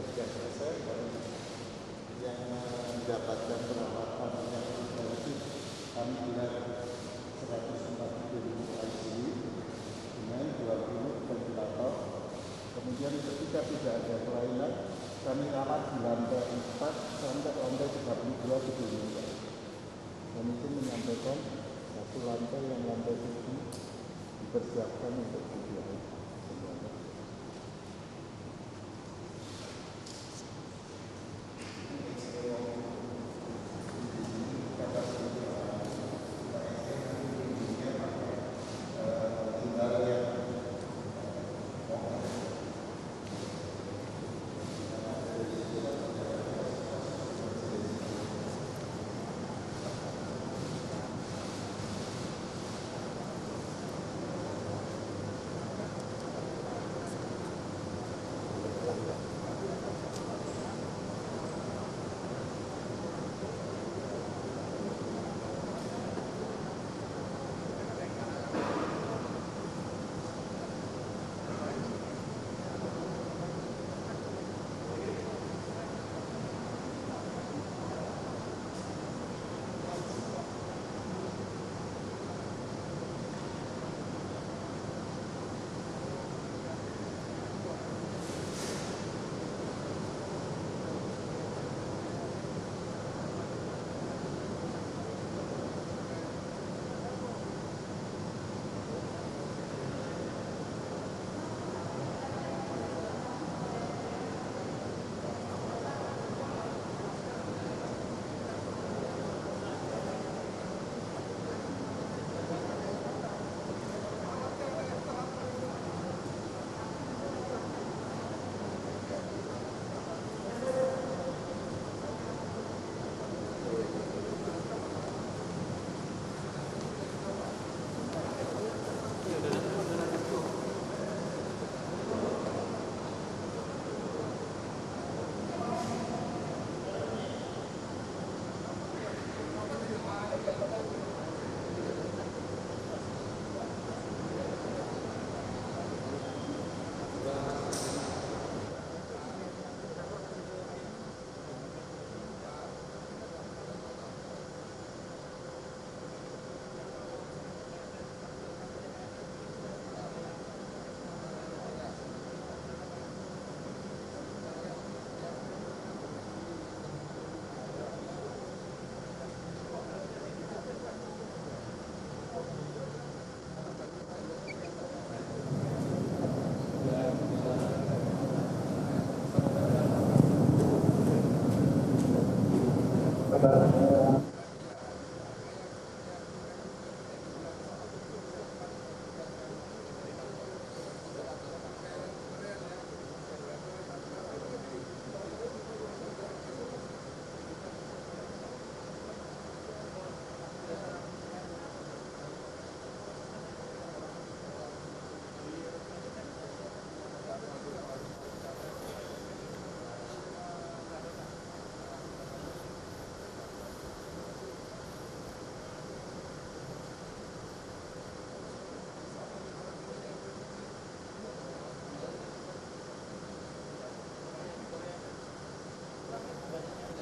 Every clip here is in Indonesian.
sudah selesai dan yang mendapatkan perawatan yang intensif kami lihat 140.000 ICU dengan 20 ventilator. Kemudian ketika tidak ada kelainan, kami rawat di lantai 4 sampai lantai 32 gedung ini. Dan itu menyampaikan satu lantai yang lantai 7 dipersiapkan untuk VVIP.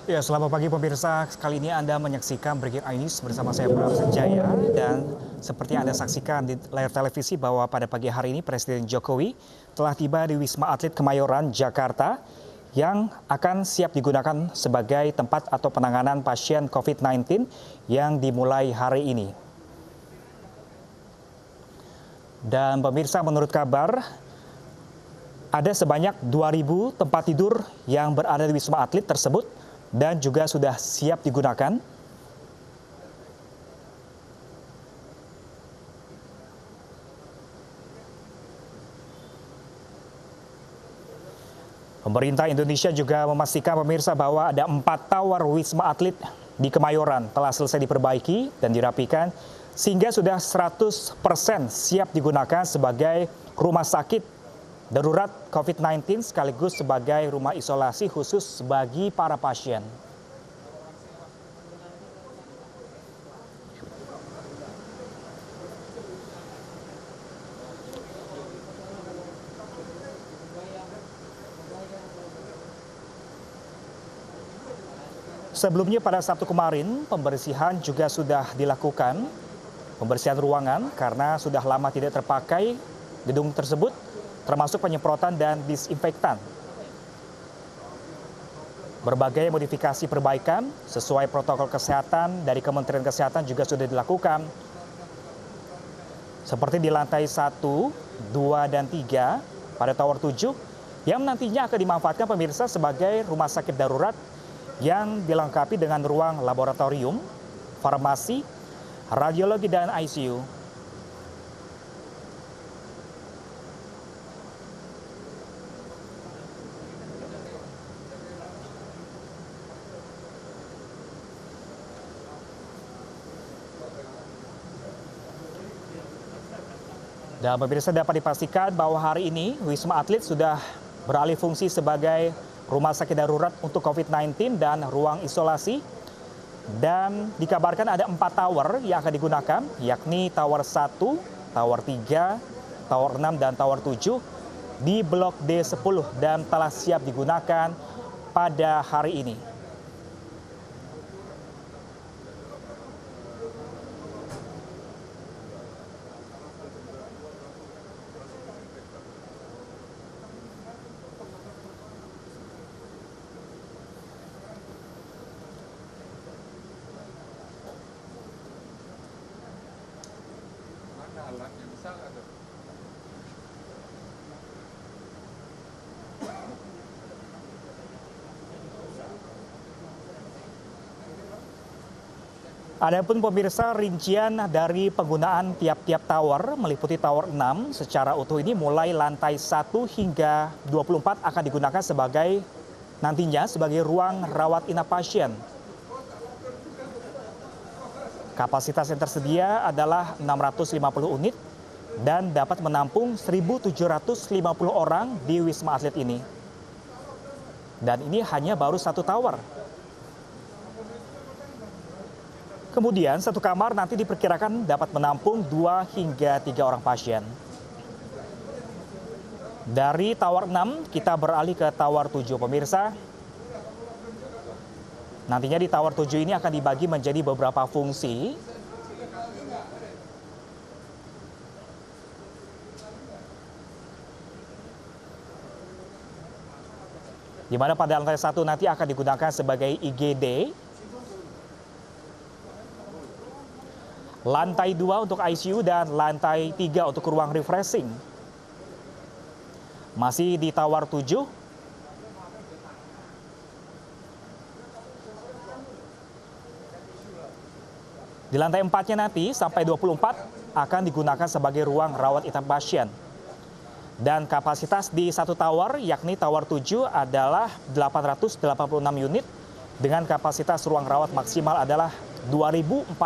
Ya, selamat pagi pemirsa. Kali ini Anda menyaksikan Breaking News bersama saya Bram Senjaya. Dan seperti Anda saksikan di layar televisi bahwa pada pagi hari ini Presiden Jokowi telah tiba di Wisma Atlet Kemayoran, Jakarta yang akan siap digunakan sebagai tempat atau penanganan pasien COVID-19 yang dimulai hari ini. Dan pemirsa, menurut kabar ada sebanyak 2.000 tempat tidur yang berada di Wisma Atlet tersebut dan juga sudah siap digunakan. Pemerintah Indonesia juga memastikan pemirsa bahwa ada 4 tower Wisma Atlet di Kemayoran telah selesai diperbaiki dan dirapikan sehingga sudah 100% siap digunakan sebagai rumah sakit darurat COVID-19 sekaligus sebagai rumah isolasi khusus bagi para pasien. Sebelumnya pada Sabtu kemarin, pembersihan juga sudah dilakukan, pembersihan ruangan karena sudah lama tidak terpakai gedung tersebut, termasuk penyemprotan dan disinfektan. Berbagai modifikasi perbaikan sesuai protokol kesehatan dari Kementerian Kesehatan juga sudah dilakukan. Seperti di lantai 1, 2, dan 3 pada Tower 7 yang nantinya akan dimanfaatkan pemirsa sebagai rumah sakit darurat yang dilengkapi dengan ruang laboratorium, farmasi, radiologi, dan ICU. Dan pemirsa dapat dipastikan bahwa hari ini Wisma Atlet sudah beralih fungsi sebagai rumah sakit darurat untuk COVID-19 dan ruang isolasi. Dan dikabarkan ada 4 tower yang akan digunakan, yakni Tower 1, Tower 3, Tower 6, dan Tower 7 di Blok D10 dan telah siap digunakan pada hari ini. Alatnya bisa nggak tuh? Adapun pemirsa, rincian dari penggunaan tiap-tiap tower meliputi Tower 6 secara utuh ini mulai lantai 1 hingga 24 akan digunakan nantinya sebagai ruang rawat inap pasien. Kapasitas yang tersedia adalah 650 unit dan dapat menampung 1.750 orang di Wisma Atlet ini. Dan ini hanya baru 1 tower. Kemudian 1 kamar nanti diperkirakan dapat menampung 2 hingga 3 orang pasien. Dari Tower 6 kita beralih ke Tower 7 pemirsa. Nantinya di Tower 7 ini akan dibagi menjadi beberapa fungsi. Di mana pada lantai 1 nanti akan digunakan sebagai IGD. Lantai 2 untuk ICU dan lantai 3 untuk ruang refreshing. Masih di Tower 7. Di lantai 4-nya nanti sampai 24 akan digunakan sebagai ruang rawat inap pasien. Dan kapasitas di 1 tower yakni Tower 7 adalah 886 unit dengan kapasitas ruang rawat maksimal adalah 2.458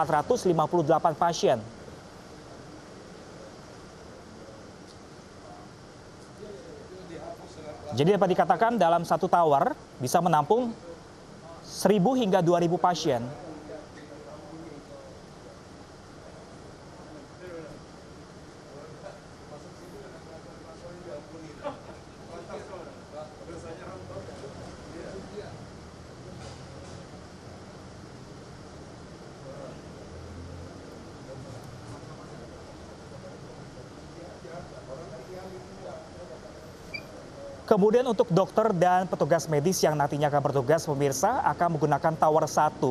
pasien. Jadi dapat dikatakan dalam 1 tower bisa menampung 1.000 hingga 2.000 pasien. Kemudian untuk dokter dan petugas medis yang nantinya akan bertugas pemirsa akan menggunakan Tower 1,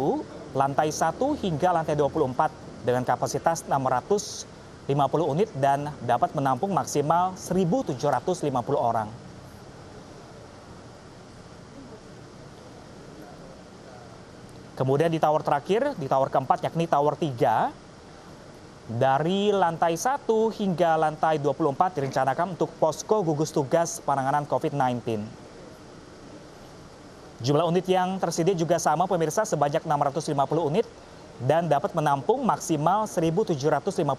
lantai 1 hingga lantai 24 dengan kapasitas 650 unit dan dapat menampung maksimal 1.750 orang. Kemudian di tower terakhir, di tower keempat yakni Tower 3, dari lantai 1 hingga lantai 24 direncanakan untuk posko gugus tugas penanganan COVID-19. Jumlah unit yang tersedia juga sama pemirsa sebanyak 650 unit dan dapat menampung maksimal 1.750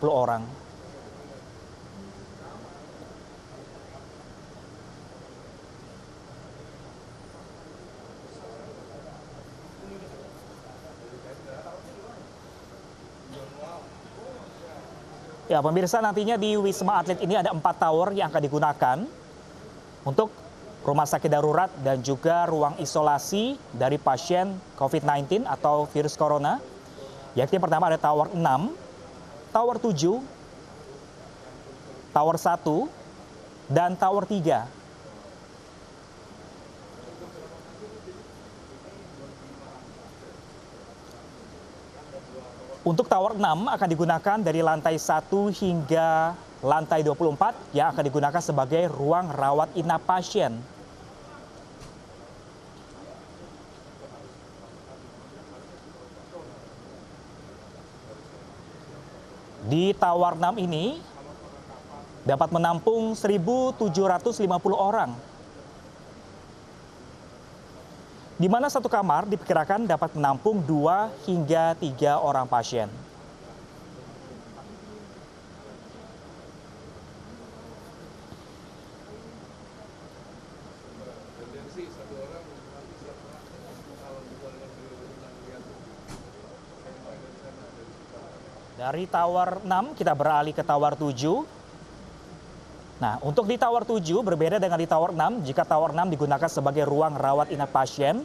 orang. Ya, pemirsa, nantinya di Wisma Atlet ini ada 4 tower yang akan digunakan untuk rumah sakit darurat dan juga ruang isolasi dari pasien COVID-19 atau virus corona. Yakni yang pertama ada Tower 6, Tower 7, Tower 1, dan Tower 3. Untuk Tower 6 akan digunakan dari lantai 1 hingga lantai 24 yang akan digunakan sebagai ruang rawat inap pasien. Di Tower 6 ini dapat menampung 1.750 orang, di mana satu kamar diperkirakan dapat menampung 2 hingga 3 orang pasien. Dari Tower 6 kita beralih ke Tower 7. Nah, untuk di Tower 7 berbeda dengan di Tower 6, jika Tower 6 digunakan sebagai ruang rawat inap pasien,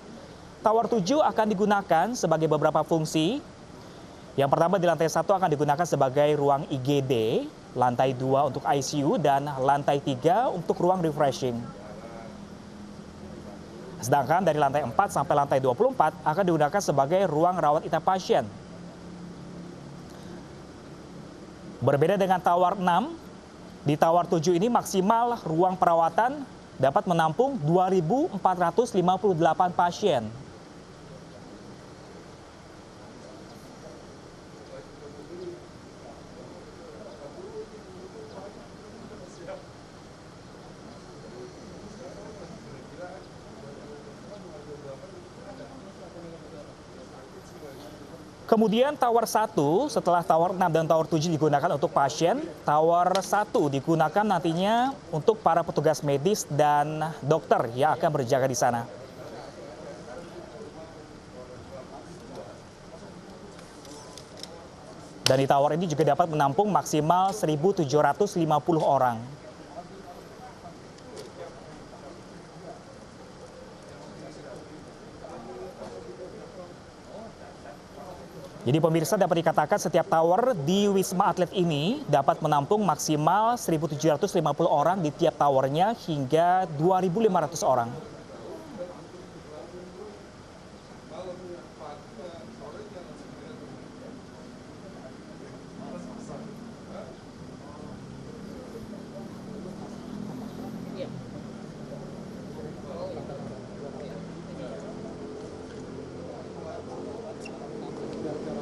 Tower 7 akan digunakan sebagai beberapa fungsi. Yang pertama di lantai 1 akan digunakan sebagai ruang IGD, lantai 2 untuk ICU, dan lantai 3 untuk ruang refreshing. Sedangkan dari lantai 4 sampai lantai 24 akan digunakan sebagai ruang rawat inap pasien. Berbeda dengan Tower 6, di Tower 7 ini maksimal ruang perawatan dapat menampung 2.458 pasien. Kemudian Tower 1, setelah Tower 6 dan Tower 7 digunakan untuk pasien, Tower 1 digunakan nantinya untuk para petugas medis dan dokter yang akan berjaga di sana. Dan di tower ini juga dapat menampung maksimal 1.750 orang. Jadi pemirsa, dapat dikatakan setiap tower di Wisma Atlet ini dapat menampung maksimal 1.750 orang di tiap towernya hingga 2.500 orang.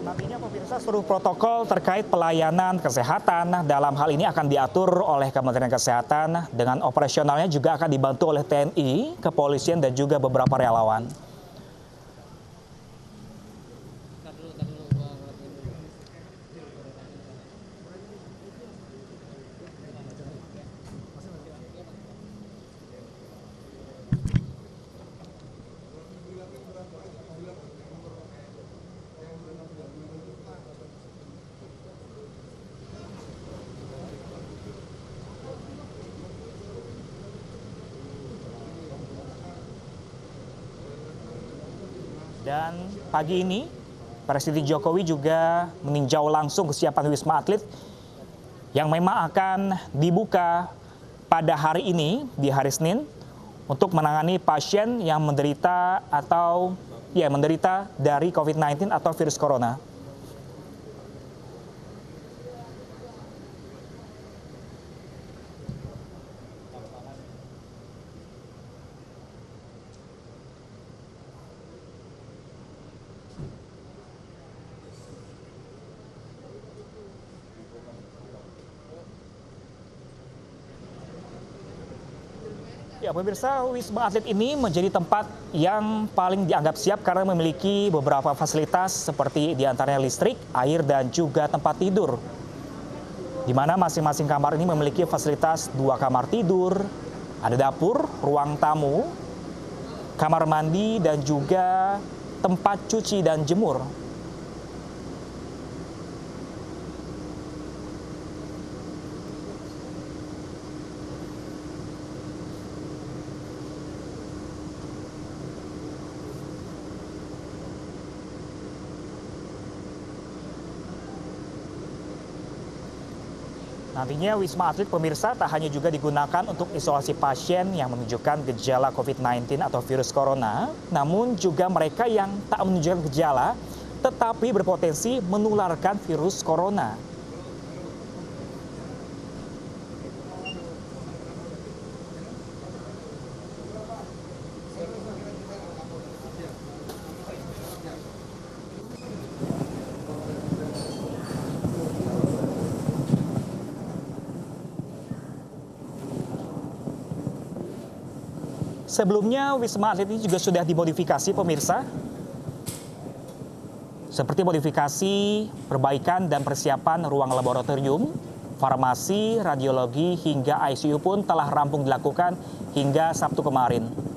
Nantinya pemirsa, seluruh protokol terkait pelayanan kesehatan dalam hal ini akan diatur oleh Kementerian Kesehatan, dengan operasionalnya juga akan dibantu oleh TNI, kepolisian, dan juga beberapa relawan. Dan pagi ini, Presiden Jokowi juga meninjau langsung kesiapan Wisma Atlet yang memang akan dibuka pada hari ini, di hari Senin, untuk menangani pasien yang menderita dari COVID-19 atau virus corona. Ya, pemirsa, Wisma Atlet ini menjadi tempat yang paling dianggap siap karena memiliki beberapa fasilitas seperti diantaranya listrik, air, dan juga tempat tidur. Di mana masing-masing kamar ini memiliki fasilitas 2 kamar tidur, ada dapur, ruang tamu, kamar mandi, dan juga tempat cuci dan jemur. Nantinya Wisma Atlet pemirsa tak hanya juga digunakan untuk isolasi pasien yang menunjukkan gejala COVID-19 atau virus corona, namun juga mereka yang tak menunjukkan gejala tetapi berpotensi menularkan virus corona. Sebelumnya, Wisma Atlet ini juga sudah dimodifikasi, pemirsa. Seperti modifikasi, perbaikan, dan persiapan ruang laboratorium, farmasi, radiologi, hingga ICU pun telah rampung dilakukan hingga Sabtu kemarin.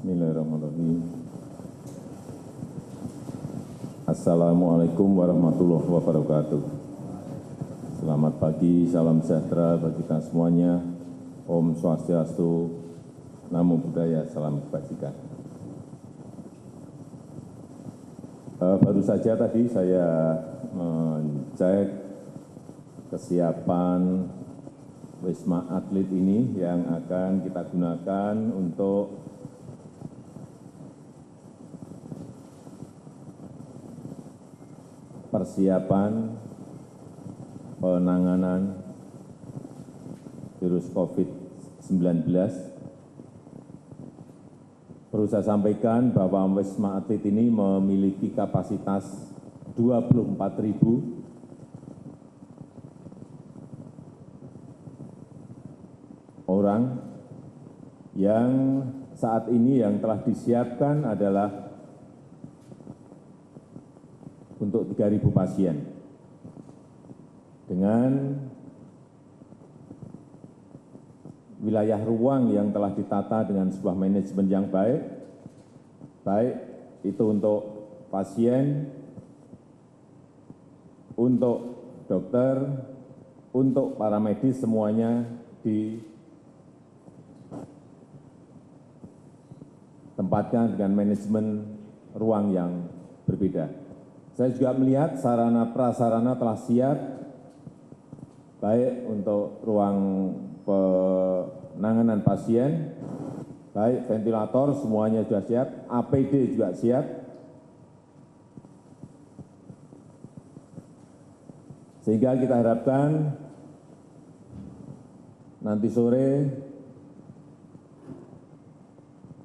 Bismillahirrahmanirrahim. Assalamualaikum warahmatullahi wabarakatuh. Selamat pagi, salam sejahtera bagi kita semuanya. Om Swastiastu, Namo Buddhaya, salam kebajikan. Baru saja tadi saya mengecek kesiapan Wisma Atlet ini yang akan kita gunakan untuk persiapan penanganan virus COVID-19. Perlu saya sampaikan bahwa Wisma Atlet ini memiliki kapasitas 24.000 orang yang saat ini yang telah disiapkan adalah untuk 3.000 pasien dengan wilayah ruang yang telah ditata dengan sebuah manajemen yang baik itu untuk pasien, untuk dokter, untuk para medis, semuanya ditempatkan dengan manajemen ruang yang berbeda. Saya juga melihat sarana prasarana telah siap, baik untuk ruang penanganan pasien, baik ventilator semuanya sudah siap, APD juga siap. Sehingga kita harapkan nanti sore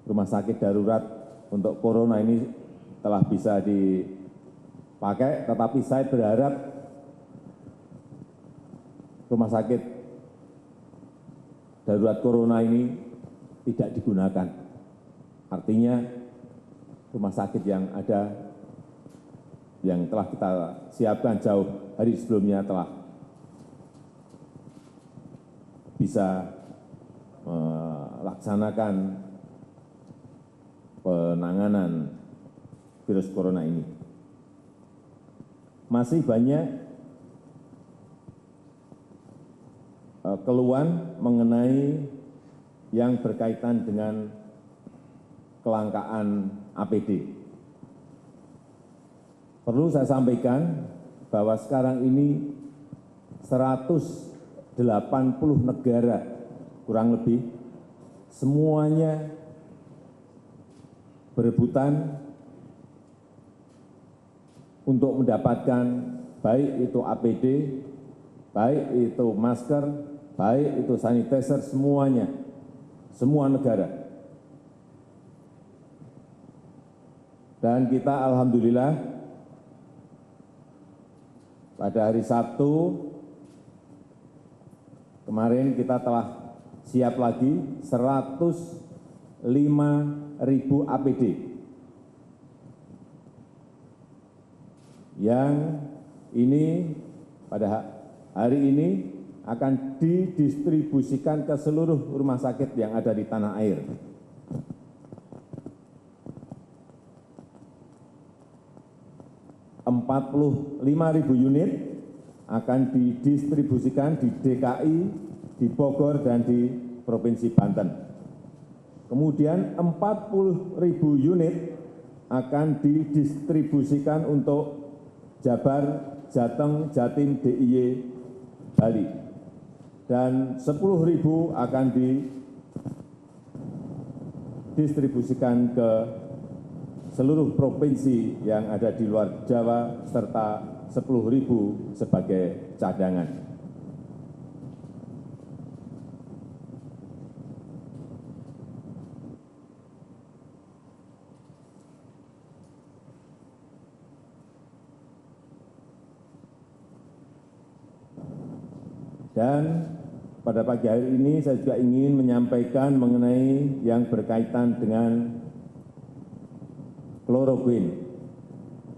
rumah sakit darurat untuk corona ini telah bisa dipakai, tetapi saya berharap rumah sakit darurat corona ini tidak digunakan. Artinya rumah sakit yang ada, yang telah kita siapkan jauh hari sebelumnya telah bisa melaksanakan penanganan virus corona ini. Masih banyak keluhan mengenai yang berkaitan dengan kelangkaan APD. Perlu saya sampaikan bahwa sekarang ini 180 negara kurang lebih semuanya berebutan untuk mendapatkan baik itu APD, baik itu masker, baik itu sanitizer, semuanya, semua negara. Dan kita alhamdulillah pada hari Sabtu kemarin kita telah siap lagi 105.000 APD yang ini pada hari ini akan didistribusikan ke seluruh rumah sakit yang ada di tanah air. ...45.000 unit akan didistribusikan di DKI, di Bogor, dan di Provinsi Banten. Kemudian 40.000 unit akan didistribusikan untuk Jabar, Jateng, Jatim, DIY, Bali. Dan 10.000 akan didistribusikan ke seluruh provinsi yang ada di luar Jawa, serta 10.000 sebagai cadangan. Dan pada pagi hari ini saya juga ingin menyampaikan mengenai yang berkaitan dengan kloroquine.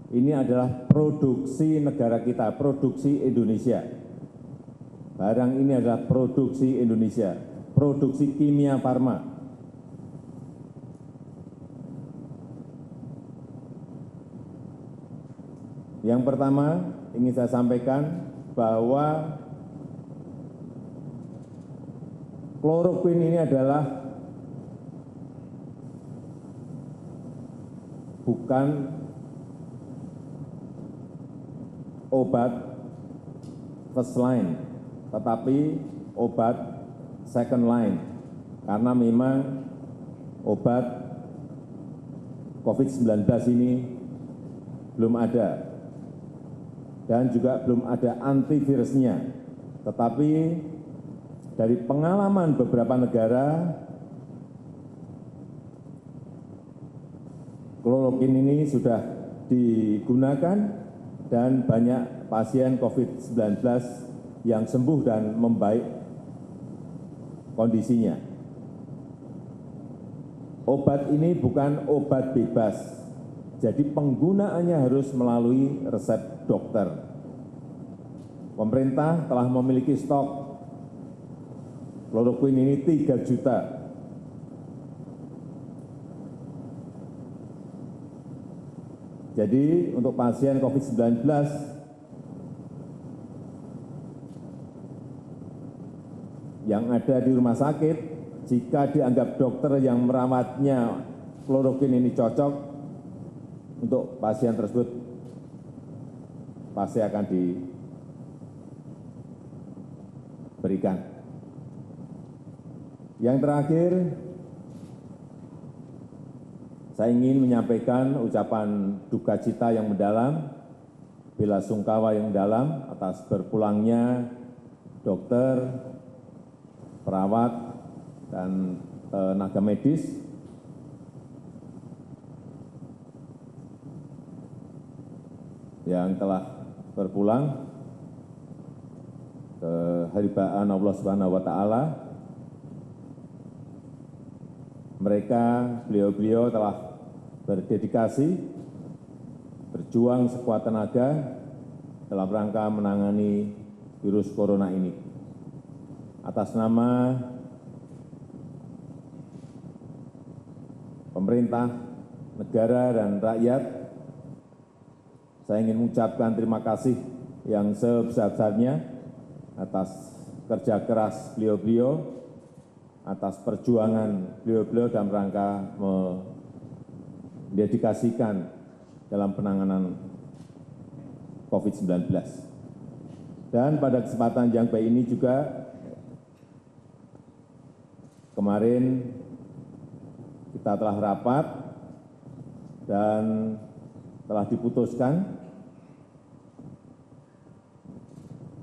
Ini adalah produksi negara kita, produksi Indonesia. Barang ini adalah produksi Indonesia, produksi Kimia Farma. Yang pertama ingin saya sampaikan bahwa kloroquine ini adalah bukan obat first line, tetapi obat second line, karena memang obat COVID-19 ini belum ada dan juga belum ada antivirusnya, tetapi dari pengalaman beberapa negara, kloroquine ini sudah digunakan dan banyak pasien COVID-19 yang sembuh dan membaik kondisinya. Obat ini bukan obat bebas, jadi penggunaannya harus melalui resep dokter. Pemerintah telah memiliki stok kloroquine ini 3 juta. Jadi untuk pasien COVID-19 yang ada di rumah sakit, jika dianggap dokter yang merawatnya kloroquine ini cocok untuk pasien tersebut, pasti akan diberikan. Yang terakhir, saya ingin menyampaikan ucapan duka cita yang mendalam, bela sungkawa yang mendalam atas berpulangnya dokter, perawat, dan tenaga medis yang telah berpulang ke haribaan Allah Subhanahu wa Ta'ala. Mereka, beliau-beliau telah berdedikasi, berjuang sekuat tenaga dalam rangka menangani virus corona ini. Atas nama pemerintah, negara, dan rakyat, saya ingin mengucapkan terima kasih yang sebesar-besarnya atas kerja keras beliau-beliau, atas perjuangan beliau-beliau dalam rangka mendedikasikan dalam penanganan COVID-19. Dan pada kesempatan yang baik ini juga, kemarin kita telah rapat dan telah diputuskan,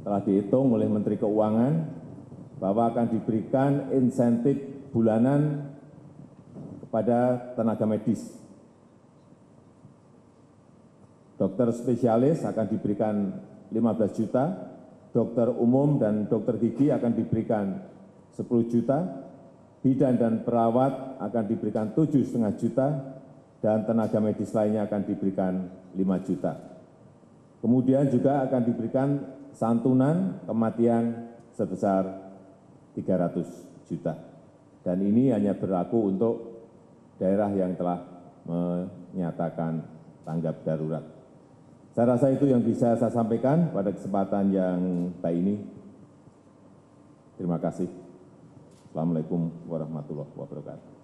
telah dihitung oleh Menteri Keuangan, bahwa akan diberikan insentif bulanan kepada tenaga medis. Dokter spesialis akan diberikan 15 juta, dokter umum dan dokter gigi akan diberikan 10 juta, bidan dan perawat akan diberikan 7,5 juta, dan tenaga medis lainnya akan diberikan 5 juta. Kemudian juga akan diberikan santunan kematian sebesar 300 juta. Dan ini hanya berlaku untuk daerah yang telah menyatakan tanggap darurat. Saya rasa itu yang bisa saya sampaikan pada kesempatan yang baik ini. Terima kasih. Assalamualaikum warahmatullahi wabarakatuh.